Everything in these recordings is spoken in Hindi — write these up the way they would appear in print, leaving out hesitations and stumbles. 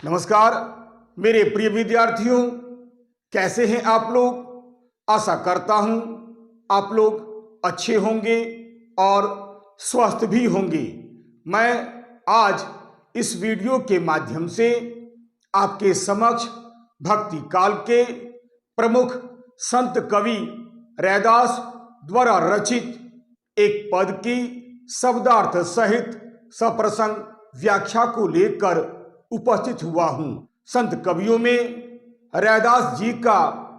नमस्कार मेरे प्रिय विद्यार्थियों, कैसे हैं आप लोग। आशा करता हूं आप लोग अच्छे होंगे और स्वस्थ भी होंगे। मैं आज इस वीडियो के माध्यम से आपके समक्ष भक्ति काल के प्रमुख संत कवि रैदास द्वारा रचित एक पद की शब्दार्थ सहित सप्रसंग व्याख्या को लेकर उपस्थित हुआ हूं। संत कवियों में रैदास जी का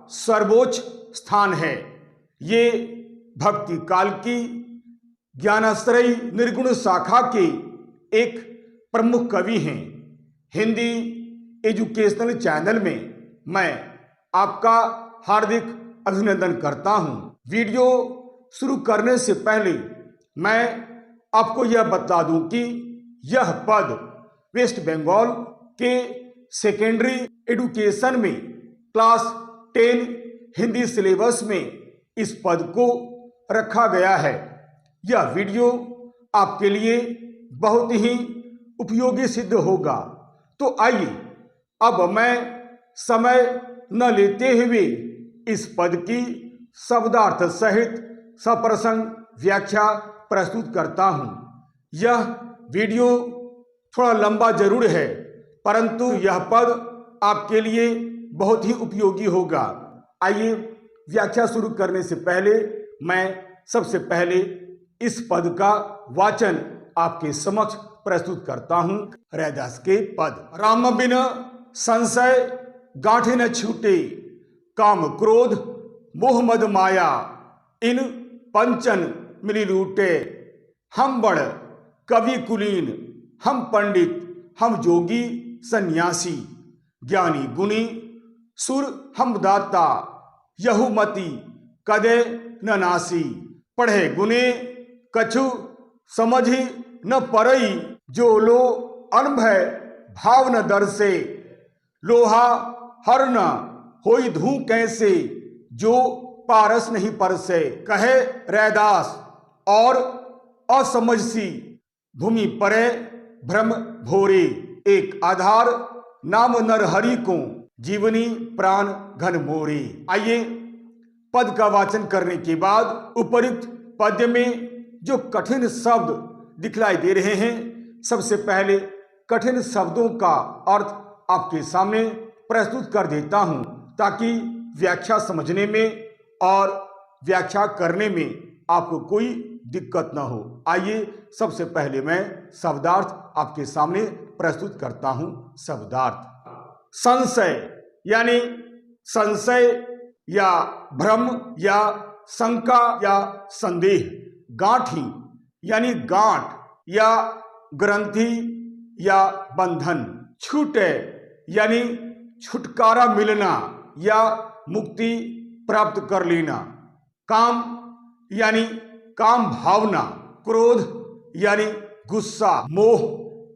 सर्वोच्च स्थान है। ये भक्ति काल की ज्ञानाश्रयी निर्गुण शाखा के एक प्रमुख कवि हैं। हिंदी एजुकेशनल चैनल में मैं आपका हार्दिक अभिनंदन करता हूं। वीडियो शुरू करने से पहले मैं आपको यह बता दूं कि यह पद वेस्ट बंगाल के सेकेंडरी एजुकेशन में क्लास 10 हिंदी सिलेबस में इस पद को रखा गया है। यह वीडियो आपके लिए बहुत ही उपयोगी सिद्ध होगा। तो आइए अब मैं समय न लेते हुए इस पद की शब्दार्थ सहित सप्रसंग व्याख्या प्रस्तुत करता हूं। यह वीडियो थोड़ा लंबा जरूर है, परंतु यह पद आपके लिए बहुत ही उपयोगी होगा। आइए व्याख्या शुरू करने से पहले मैं सबसे पहले इस पद का वाचन आपके समक्ष प्रस्तुत करता हूं। रैदास के पद। राम बिन संशय गांठे न छूटे, काम क्रोध मोह मद माया, इन पंचन मिली लूटे। हम बड़ कवि कुलीन, हम पंडित हम जोगी सन्यासी, ज्ञानी गुणी सुर हम दाता, यहुमति कदे न नासी। पढ़े गुने कछु समझी न परई, जो लो अनभय भाव न दर्शे। लोहा हर न होई धू कैसे, जो पारस नहीं परसे। कहे रैदास और असमझसी, भूमि परे भ्रम भोरे। एक आधार नाम नर हरि को, जीवनी प्राण घन मोरे। आइए पद का वाचन करने के बाद उपयुक्त पद्य में जो कठिन शब्द दिखलाई दे रहे हैं, सबसे पहले कठिन शब्दों का अर्थ आपके सामने प्रस्तुत कर देता हूं, ताकि व्याख्या समझने में और व्याख्या करने में आपको कोई दिक्कत न हो। आइए सबसे पहले मैं शब्दार्थ आपके सामने प्रस्तुत करता हूं। शब्दार्थ। संशय यानी संशय या भ्रम या शंका या संदेह। गांठी यानी गांठ या ग्रंथि या बंधन। छूटे यानी छुटकारा मिलना या मुक्ति प्राप्त कर लेना। काम यानी काम भावना। क्रोध यानी गुस्सा। मोह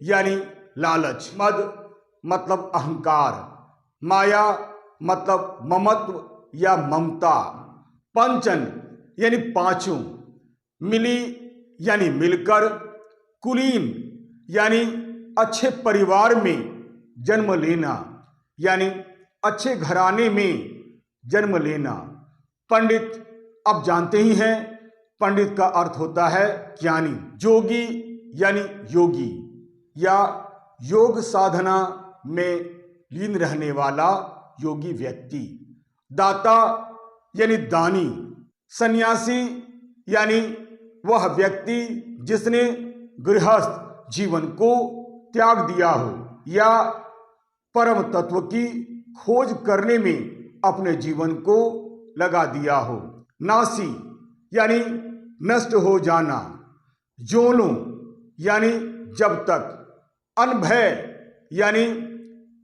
यानी लालच। मद मतलब अहंकार। माया मतलब ममत्व या ममता। पंचन यानी पांचों। मिली यानी मिलकर। कुलीन यानी अच्छे परिवार में जन्म लेना, यानी अच्छे घराने में जन्म लेना। पंडित आप जानते ही हैं, पंडित का अर्थ होता है ज्ञानी। जोगी यानी योगी या योग साधना में लीन रहने वाला योगी व्यक्ति। दाता यानी दानी। सन्यासी यानी वह व्यक्ति जिसने गृहस्थ जीवन को त्याग दिया हो या परम तत्व की खोज करने में अपने जीवन को लगा दिया हो। नासी यानी नष्ट हो जाना। जोनो यानी जब तक। अनभय यानी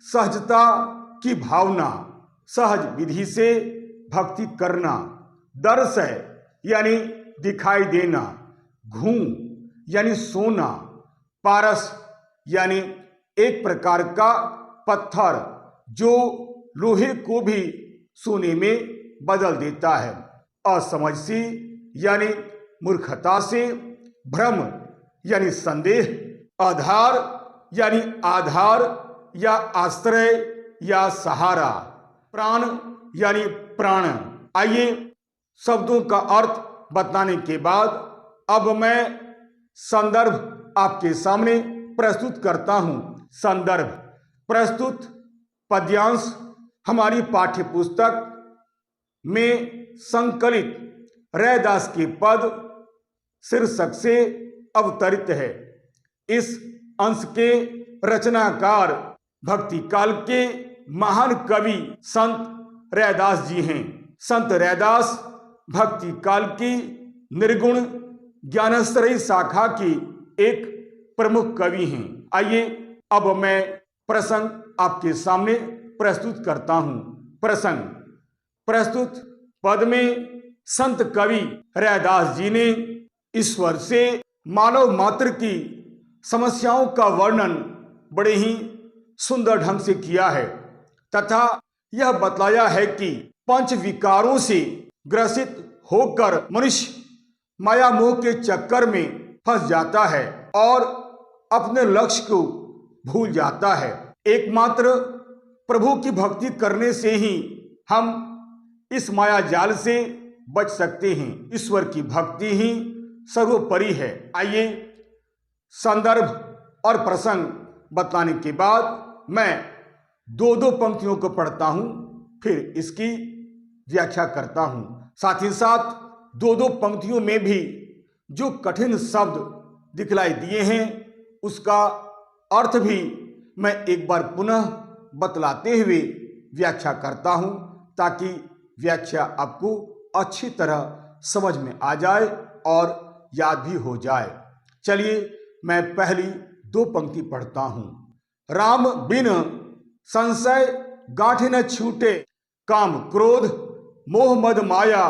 सहजता की भावना, सहज विधि से भक्ति करना। दर्शय यानी दिखाई देना। घूम यानी सोना। पारस यानी एक प्रकार का पत्थर जो लोहे को भी सोने में बदल देता है। असमझसी यानी मूर्खता से। भ्रम यानी संदेह। आधार यानी आधार या आश्रय या सहारा, प्राण यानी प्राण। आइए शब्दों का अर्थ बताने के बाद अब मैं संदर्भ आपके सामने प्रस्तुत करता हूं। संदर्भ प्रस्तुत पद्यांश हमारी पाठ्य पुस्तक में संकलित रैदास के पद शीर्षक से अवतरित है। इस अंश के रचनाकार भक्ति काल के महान कवि संत रैदास जी हैं। संत रैदास भक्ति काल की निर्गुण ज्ञानश्रयी शाखा की एक प्रमुख कवि हैं। आइए अब मैं प्रसंग आपके सामने प्रस्तुत करता हूं। प्रसंग प्रस्तुत पद में संत कवि रैदास जी ने ईश्वर से मानव मात्र की समस्याओं का वर्णन बड़े ही सुंदर ढंग से किया है तथा यह बतलाया है कि पंच विकारों से ग्रसित होकर मनुष्य माया मोह के चक्कर में फंस जाता है और अपने लक्ष्य को भूल जाता है। एकमात्र प्रभु की भक्ति करने से ही हम इस माया जाल से बच सकते हैं। ईश्वर की भक्ति ही सर्वोपरि है। आइए संदर्भ और प्रसंग बताने के बाद मैं दो दो पंक्तियों को पढ़ता हूं, फिर इसकी व्याख्या करता हूं। साथ ही साथ दो दो पंक्तियों में भी जो कठिन शब्द दिखलाई दिए हैं उसका अर्थ भी मैं एक बार पुनः बतलाते हुए व्याख्या करता हूं ताकि व्याख्या आपको अच्छी तरह समझ में आ जाए और याद भी हो जाए। चलिए मैं पहली दो पंक्ति पढ़ता हूं। राम बिन संशय गांठे न छूटे, काम क्रोध मोह मद माया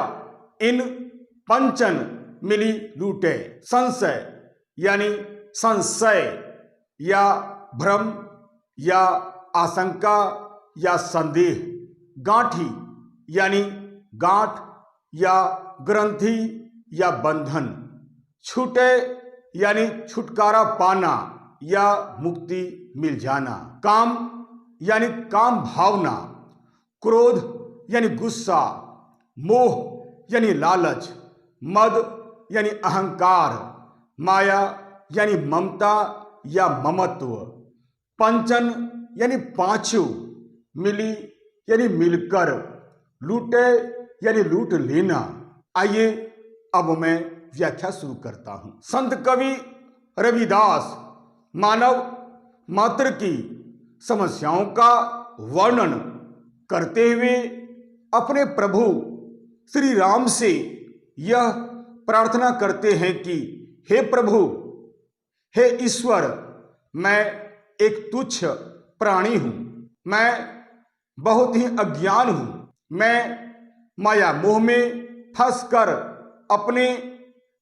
इन पंचन मिली लूटे। संशय यानी संशय या भ्रम या आशंका या संदेह, गांठी यानी गांठ या ग्रंथि या बंधन, छूटे यानी छुटकारा पाना या मुक्ति मिल जाना, काम यानी काम भावना, क्रोध यानी गुस्सा, मोह यानी लालच, मद यानी अहंकार, माया यानी ममता या ममत्व, पंचन यानी पांचों, मिली यानी मिलकर, लूटे यानी लूट लेना। आइए अब मैं व्याख्या शुरू करता हूं। संत कवि रविदास मानव मात्र की समस्याओं का वर्णन करते हुए अपने प्रभु श्री राम से यह प्रार्थना करते हैं कि हे प्रभु, हे ईश्वर, मैं एक तुच्छ प्राणी हूं, मैं बहुत ही अज्ञान हूं, मैं माया मोह में फंसकर अपने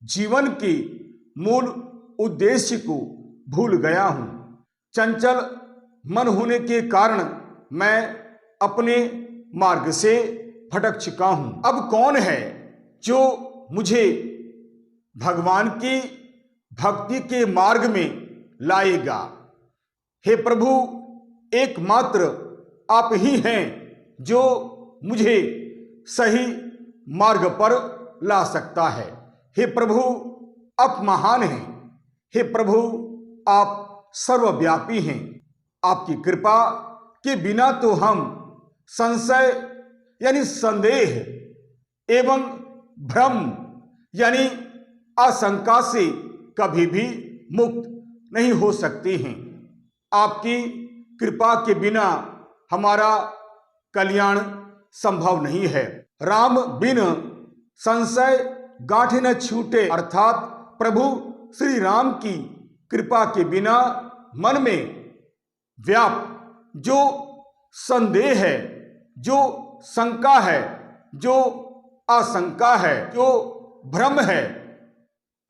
जीवन के मूल उद्देश्य को भूल गया हूं। चंचल मन होने के कारण मैं अपने मार्ग से भटक चुका हूं। अब कौन है जो मुझे भगवान की भक्ति के मार्ग में लाएगा? हे प्रभु, एकमात्र आप ही हैं जो मुझे सही मार्ग पर ला सकता है। हे प्रभु, आप महान हैं। हे प्रभु, आप सर्वव्यापी हैं। आपकी कृपा के बिना तो हम संशय यानी संदेह एवं भ्रम यानी आशंका से कभी भी मुक्त नहीं हो सकते हैं। आपकी कृपा के बिना हमारा कल्याण संभव नहीं है। राम बिन संशय गांठे न छूटे, अर्थात प्रभु श्री राम की कृपा के बिना मन में व्याप जो संदेह है, जो शंका है, जो आशंका है, जो भ्रम है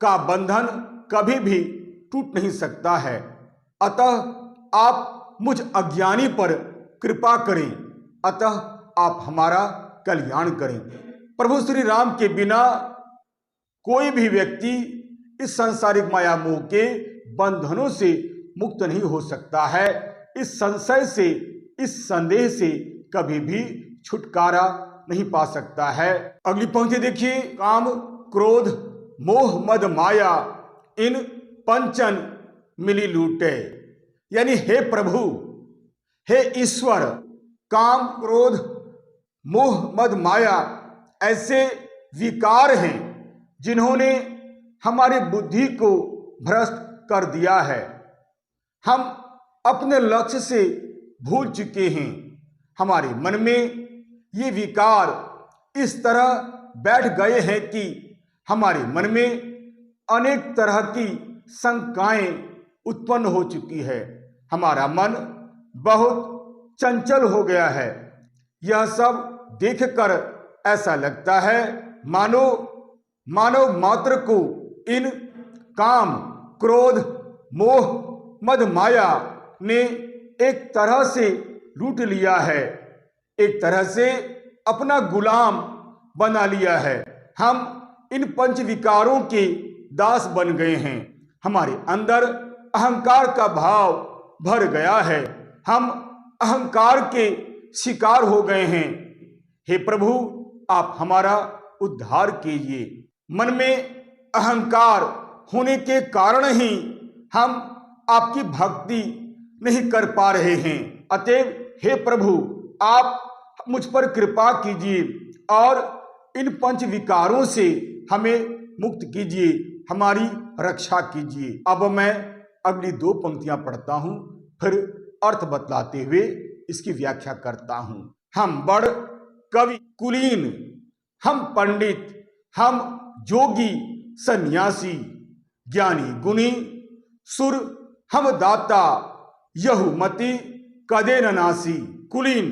का बंधन कभी भी टूट नहीं सकता है। अतः आप मुझ अज्ञानी पर कृपा करें, अतः आप हमारा कल्याण करें। प्रभु श्री राम के बिना कोई भी व्यक्ति इस सांसारिक माया मोह के बंधनों से मुक्त नहीं हो सकता है। इस संशय से, इस संदेह से कभी भी छुटकारा नहीं पा सकता है। अगली पंक्ति देखिए, काम, क्रोध, मोह, मद, माया इन पंचन मिली लूटे। यानी हे प्रभु, हे ईश्वर, काम, क्रोध, मोह, मद, माया ऐसे विकार हैं जिन्होंने हमारी बुद्धि को भ्रष्ट कर दिया है। हम अपने लक्ष्य से भूल चुके हैं। हमारे मन में ये विकार इस तरह बैठ गए हैं कि हमारे मन में अनेक तरह की शंकाएं उत्पन्न हो चुकी है। हमारा मन बहुत चंचल हो गया है। यह सब देखकर ऐसा लगता है मानो मानव मात्र को इन काम, क्रोध, मोह, मद, माया ने एक तरह से लूट लिया है, एक तरह से अपना गुलाम बना लिया है। हम इन पंच विकारों के दास बन गए हैं। हमारे अंदर अहंकार का भाव भर गया है। हम अहंकार के शिकार हो गए हैं। हे प्रभु, आप हमारा उद्धार कीजिए। मन में अहंकार होने के कारण ही हम आपकी भक्ति नहीं कर पा रहे हैं। अतएव हे प्रभु, आप मुझ पर कृपा कीजिए और इन पंच विकारों से हमें मुक्त कीजिए, हमारी रक्षा कीजिए। अब मैं अगली 2 पंक्तियां पढ़ता हूं, फिर अर्थ बतलाते हुए इसकी व्याख्या करता हूं। हम बड़ कवि कुलीन, हम पंडित, हम जोगी सन्यासी, ज्ञानी गुणी, सुर हम दाता, यहुमति कदे न नासी। कुलीन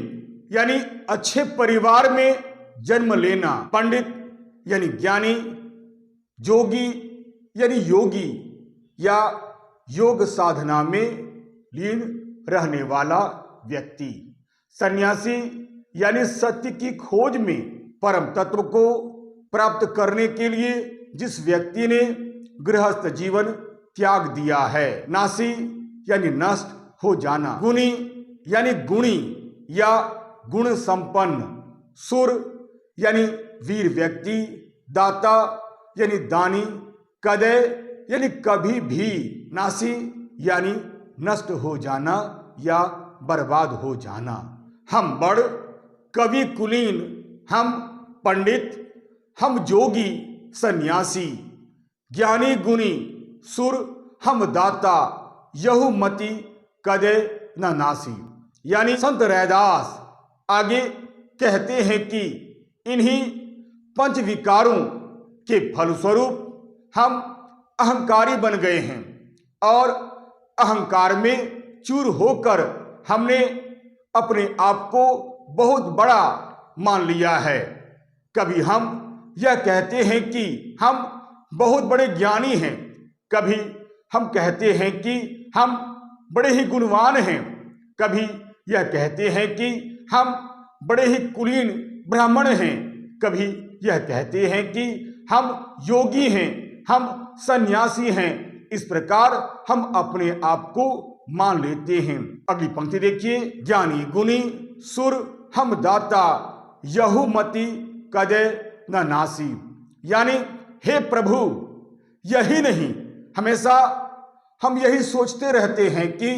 यानी अच्छे परिवार में जन्म लेना, पंडित यानी ज्ञानी, जोगी यानी योगी या योग साधना में लीन रहने वाला व्यक्ति, सन्यासी यानी सत्य की खोज में परम तत्व को प्राप्त करने के लिए जिस व्यक्ति ने गृहस्थ जीवन त्याग दिया है, नासी यानी नष्ट हो जाना, गुणी यानी गुणी या गुण संपन्न, सुर यानी वीर व्यक्ति, दाता यानी दानी, कदय यानी कभी भी, नासी यानी नष्ट हो जाना या बर्बाद हो जाना। हम बड़ कवि कुलीन, हम पंडित, हम जोगी सन्यासी, ज्ञानी गुणी, सुर हम दाता, यहुमति कदे न नासी। यानी संत रैदास आगे कहते हैं कि इन्हीं पंच विकारों के फलस्वरूप हम अहंकारी बन गए हैं और अहंकार में चूर होकर हमने अपने आप को बहुत बड़ा मान लिया है। कभी हम यह कहते हैं कि हम बहुत बड़े ज्ञानी हैं, कभी हम कहते हैं कि हम बड़े ही गुणवान हैं, कभी यह कहते हैं कि हम बड़े ही कुलीन ब्राह्मण हैं, कभी यह कहते हैं कि हम योगी हैं, हम सन्यासी हैं। इस प्रकार हम अपने आप को मान लेते हैं। अगली पंक्ति देखिए, ज्ञानी गुणी, सुर हम दाता, यहुमति कदे न नासी। यानी हे प्रभु, यही नहीं, हमेशा हम यही सोचते रहते हैं कि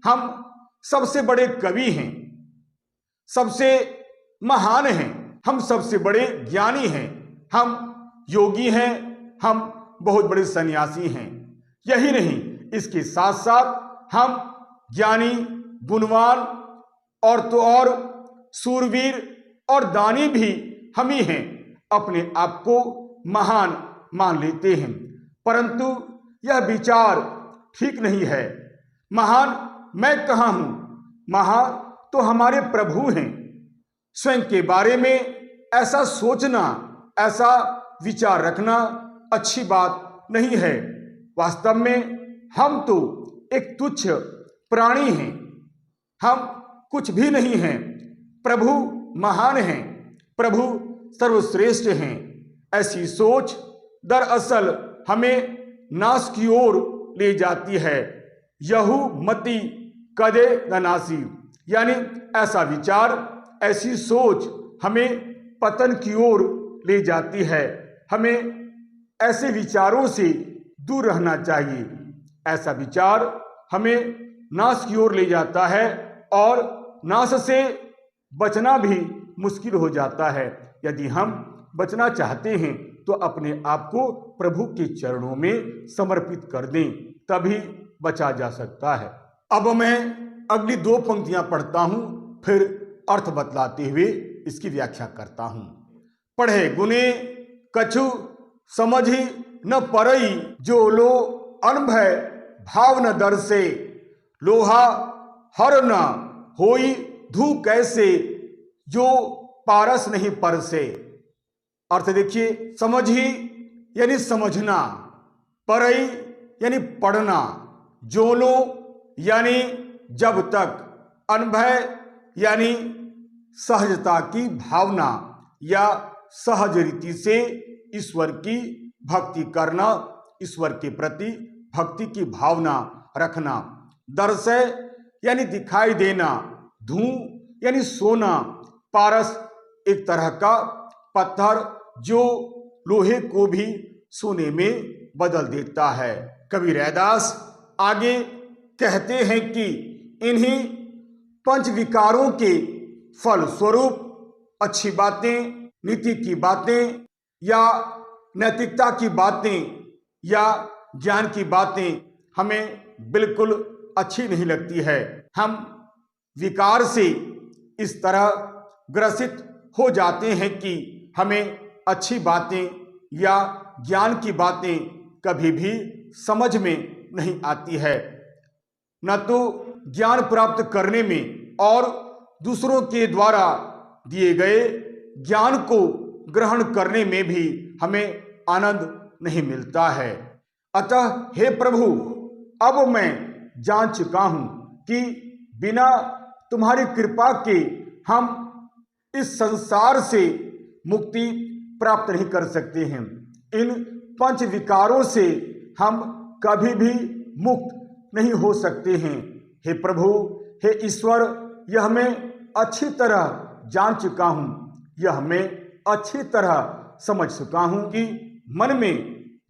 हम सबसे बड़े कवि हैं, सबसे महान हैं, हम सबसे बड़े ज्ञानी हैं, हम योगी हैं, हम बहुत बड़े सन्यासी हैं। यही नहीं, इसके साथ साथ हम ज्ञानी, गुणवान और तो और सूरवीर और दानी भी हम ही हैं, अपने आप को महान मान लेते हैं। परंतु यह विचार ठीक नहीं है। महान मैं कहाँ हूं? महान तो हमारे प्रभु हैं। स्वयं के बारे में ऐसा सोचना, ऐसा विचार रखना अच्छी बात नहीं है। वास्तव में हम तो एक तुच्छ प्राणी हैं, हम कुछ भी नहीं हैं। प्रभु महान हैं, प्रभु सर्वश्रेष्ठ हैं। ऐसी सोच दरअसल हमें नाश की ओर ले जाती है। यहुमति कदे न नासी, यानी ऐसा विचार, ऐसी सोच हमें पतन की ओर ले जाती है। हमें ऐसे विचारों से दूर रहना चाहिए। ऐसा विचार हमें नाश की ओर ले जाता है और नाश से बचना भी मुश्किल हो जाता है। यदि हम बचना चाहते हैं तो अपने आप को प्रभु के चरणों में समर्पित कर दें, तभी बचा जा सकता है। अब मैं अगली 2 पंक्तियां पढ़ता हूं, फिर अर्थ बतलाते हुए इसकी व्याख्या करता हूं। पढ़े गुने कछु समझी न परई, जो लो अनभय भाव न दर से, लोहा हर न होई धू कैसे, जो पारस नहीं पर से। अर्थ देखिए, समझी यानी समझना, परई यानी पढ़ना, जोलो यानी जब तक, अनभय यानी सहजता की भावना या सहज रीति से ईश्वर की भक्ति करना, ईश्वर के प्रति भक्ति की भावना रखना, दर्शय यानी दिखाई देना, धू यानी सोना, पारस एक तरह का पत्थर जो लोहे को भी सोने में बदल देता है। कबीर रैदास आगे कहते हैं कि इन्हीं 5 विकारों के फल स्वरूप अच्छी बातें, नीति की बातें या नैतिकता की बातें या ज्ञान की बातें हमें बिल्कुल अच्छी नहीं लगती है। हम विकार से इस तरह ग्रसित हो जाते हैं कि हमें अच्छी बातें या ज्ञान की बातें कभी भी समझ में नहीं आती है। न तो ज्ञान प्राप्त करने में और दूसरों के द्वारा दिए गए ज्ञान को ग्रहण करने में भी हमें आनंद नहीं मिलता है। अतः हे प्रभु, अब मैं जान चुका हूं कि बिना तुम्हारी कृपा के हम इस संसार से मुक्ति प्राप्त नहीं कर सकते हैं। इन 5 विकारों से हम कभी भी मुक्त नहीं हो सकते हैं। हे प्रभु, हे ईश्वर, यह मैं अच्छी तरह जान चुका हूं, यह मैं अच्छी तरह समझ चुका हूं कि मन में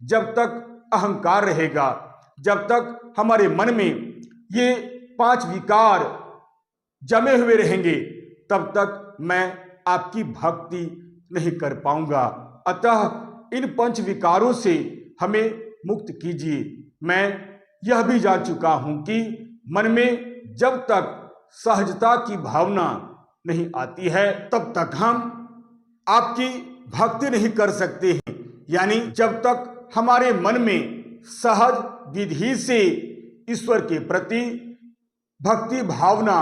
जब तक अहंकार रहेगा, जब तक हमारे मन में ये 5 विकार जमे हुए रहेंगे, तब तक मैं आपकी भक्ति नहीं कर पाऊंगा। अतः इन 5 विकारों से हमें मुक्त कीजिए। मैं यह भी जान चुका हूं कि मन में जब तक सहजता की भावना नहीं आती है, तब तक हम आपकी भक्ति नहीं कर सकते हैं। यानी जब तक हमारे मन में सहज विधि से ईश्वर के प्रति भक्ति भावना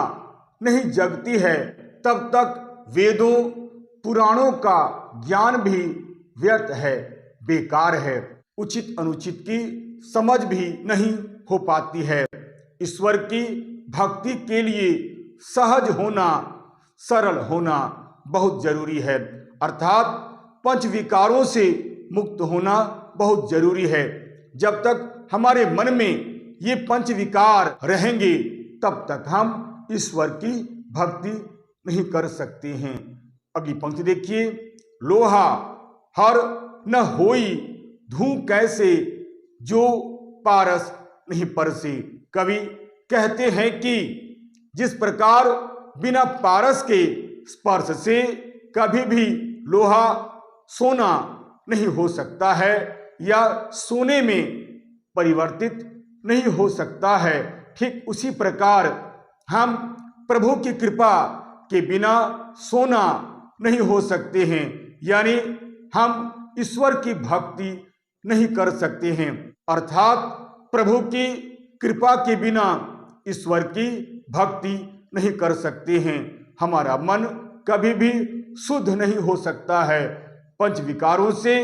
नहीं जगती है, तब तक वेदों पुराणों का ज्ञान भी व्यर्थ है, बेकार है। उचित अनुचित की समझ भी नहीं हो पाती है। ईश्वर की भक्ति के लिए सहज होना, सरल होना बहुत जरूरी है। अर्थात 5 विकारों से मुक्त होना बहुत जरूरी है। जब तक हमारे मन में ये 5 विकार रहेंगे, तब तक हम ईश्वर की भक्ति नहीं कर सकते हैं। अगली पंक्ति देखिए, लोहा हर न होई धू कैसे, जो पारस नहीं परसे। कवि कहते हैं कि जिस प्रकार बिना पारस के स्पर्श से कभी भी लोहा सोना नहीं हो सकता है या सोने में परिवर्तित नहीं हो सकता है, ठीक उसी प्रकार हम प्रभु की कृपा के बिना सोना नहीं हो सकते हैं। यानी हम ईश्वर की भक्ति नहीं कर सकते हैं। अर्थात प्रभु की कृपा के बिना ईश्वर की भक्ति नहीं कर सकते हैं। हमारा मन कभी भी शुद्ध नहीं हो सकता है। 5 विकारों से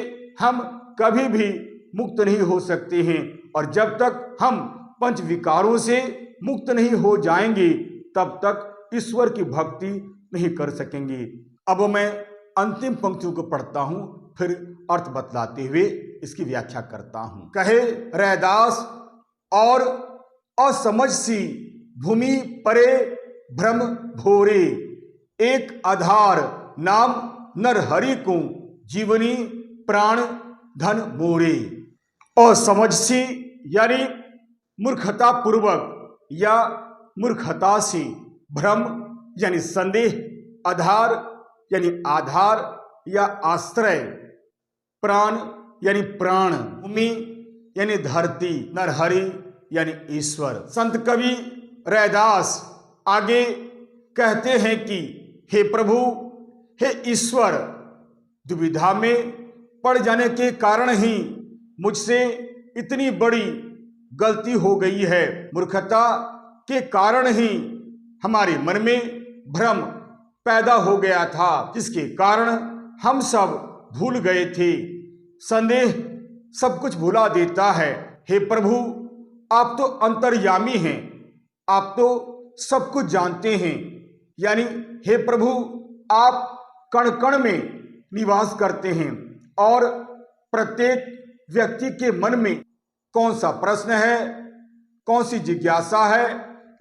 हम कभी भी मुक्त नहीं हो सकते हैं, और जब तक हम 5 विकारों से मुक्त नहीं हो जाएंगे, तब तक ईश्वर की भक्ति नहीं कर सकेंगे। अब मैं अंतिम पंक्तियों को पढ़ता हूं, फिर अर्थ बतलाते हुए इसकी व्याख्या करता हूं। कहे रैदास और असमझ सी भूमि परे भ्रम भोरे, एक आधार नाम नर हरि को, जीवनी प्राण धन मोरे। असमझ सी यानी मूर्खता पूर्वक या मूर्खता से, भ्रम यानी संदेह, आधार यानी आधार या आश्रय, प्राण यानी प्राण, भूमि यानी धरती, नरहरि यानी ईश्वर। संत कवि रैदास आगे कहते हैं कि हे प्रभु, हे ईश्वर, दुविधा में पड़ जाने के कारण ही मुझसे इतनी बड़ी गलती हो गई है। मूर्खता के कारण ही हमारे मन में भ्रम पैदा हो गया था, जिसके कारण हम सब भूल गए थे। संदेह सब कुछ भुला देता है। हे प्रभु, आप तो अंतर्यामी हैं, आप तो सब कुछ जानते हैं। यानी हे प्रभु, आप कण कण में निवास करते हैं और प्रत्येक व्यक्ति के मन में कौन सा प्रश्न है, कौन सी जिज्ञासा है,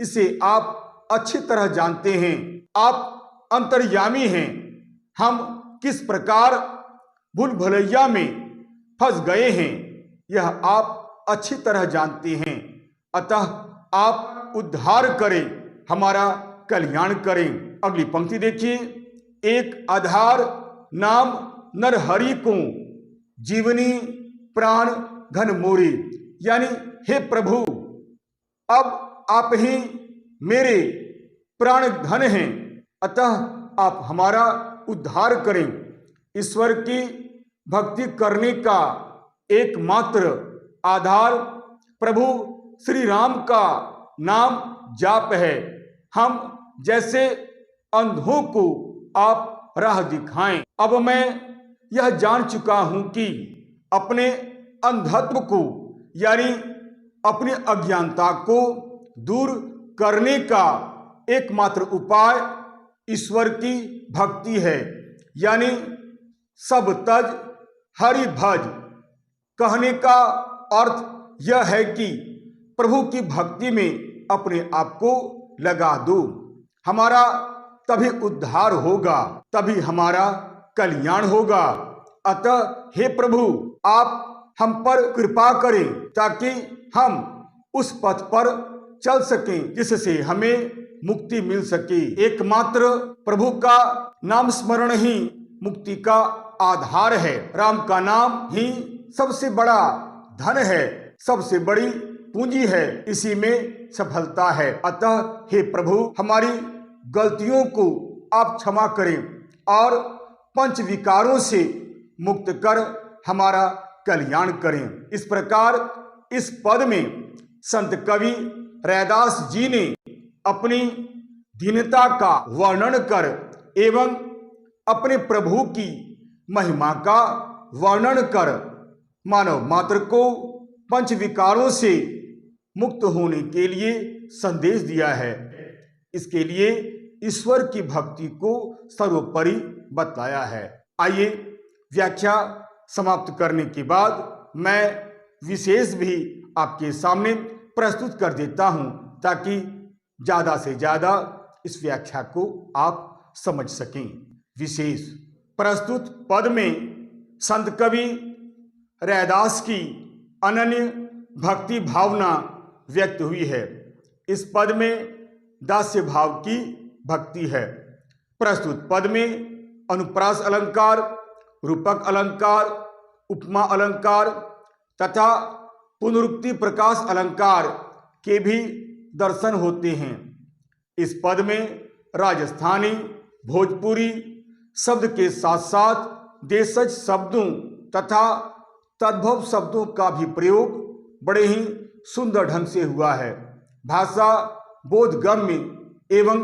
इसे आप अच्छी तरह जानते हैं। आप अंतर्यामी हैं। हम किस प्रकार भूल भुलैया में फंस गए हैं, यह आप अच्छी तरह जानते हैं। अतः आप उद्धार करें, हमारा कल्याण करें। अगली पंक्ति देखिए, एक आधार नाम नर हरि को, जीवनी प्राण धन मोरे। यानी हे प्रभु, अब आप ही मेरे प्राण धन हैं, अतः आप हमारा उद्धार करें। ईश्वर की भक्ति करने का एकमात्र आधार प्रभु श्री राम का नाम जाप है। हम जैसे अंधों को आप राह दिखाएं। अब मैं यह जान चुका हूं कि अपने अंधत्व को यानी अपनी अज्ञानता को दूर करने का एकमात्र उपाय ईश्वर की भक्ति है। यानी सब तज हरि भज। कहने का अर्थ यह है कि प्रभु की भक्ति में अपने आप को लगा दो। हमारा तभी उद्धार होगा, तभी हमारा कल्याण होगा। अतः हे प्रभु, आप हम पर कृपा करें ताकि हम उस पथ पर चल सकें जिससे हमें मुक्ति मिल सके। एकमात्र प्रभु का नाम स्मरण ही मुक्ति का आधार है। राम का नाम ही सबसे बड़ा धन है, सबसे बड़ी पूंजी है, इसी में सफलता है। अतः हे प्रभु, हमारी गलतियों को आप क्षमा करें और पंच विकारों से मुक्त कर हमारा कल्याण करें। इस प्रकार इस पद में संत कवि रैदास जी ने अपनी दीनता का वर्णन कर एवं अपने प्रभु की महिमा का वर्णन कर मानव मात्र को पंच विकारों से मुक्त होने के लिए संदेश दिया है। इसके लिए ईश्वर की भक्ति को सर्वोपरि बतलाया है। आइए व्याख्या समाप्त करने के बाद मैं विशेष भी आपके सामने प्रस्तुत कर देता हूं ताकि ज़्यादा से ज़्यादा इस व्याख्या को आप समझ सकें। विशेष प्रस्तुत पद में संत कवि रैदास की अनन्य भक्ति भावना व्यक्त हुई है। इस पद में दास्य भाव की भक्ति है। प्रस्तुत पद में अनुप्रास अलंकार, रूपक अलंकार, उपमा अलंकार तथा पुनरुक्ति प्रकाश अलंकार के भी दर्शन होते हैं। इस पद में राजस्थानी, भोजपुरी शब्द के साथ साथ देशज शब्दों तथा तद्भव शब्दों का भी प्रयोग बड़े ही सुंदर ढंग से हुआ है। भाषा बोधगम्य एवं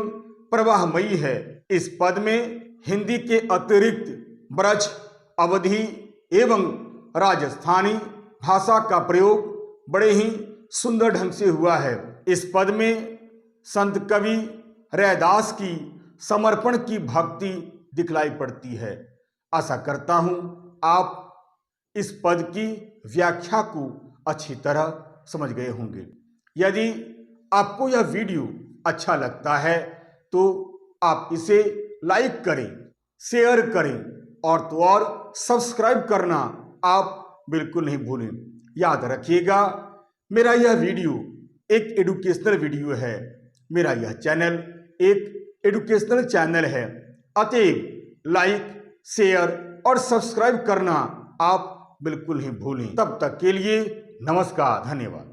प्रवाहमयी है। इस पद में हिंदी के अतिरिक्त ब्रज, अवधी एवं राजस्थानी भाषा का प्रयोग बड़े ही सुंदर ढंग से हुआ है। इस पद में संत कवि रैदास की समर्पण की भक्ति दिखलाई पड़ती है। आशा करता हूं आप इस पद की व्याख्या को अच्छी तरह समझ गए होंगे। यदि आपको यह वीडियो अच्छा लगता है तो आप इसे लाइक करें, शेयर करें और तो और सब्सक्राइब करना आप बिल्कुल नहीं भूलें। याद रखिएगा, मेरा यह वीडियो एक एजुकेशनल वीडियो है। मेरा यह चैनल एक एजुकेशनल चैनल है, अतएव लाइक, शेयर और सब्सक्राइब करना आप बिल्कुल नहीं भूलें। तब तक के लिए नमस्कार, धन्यवाद।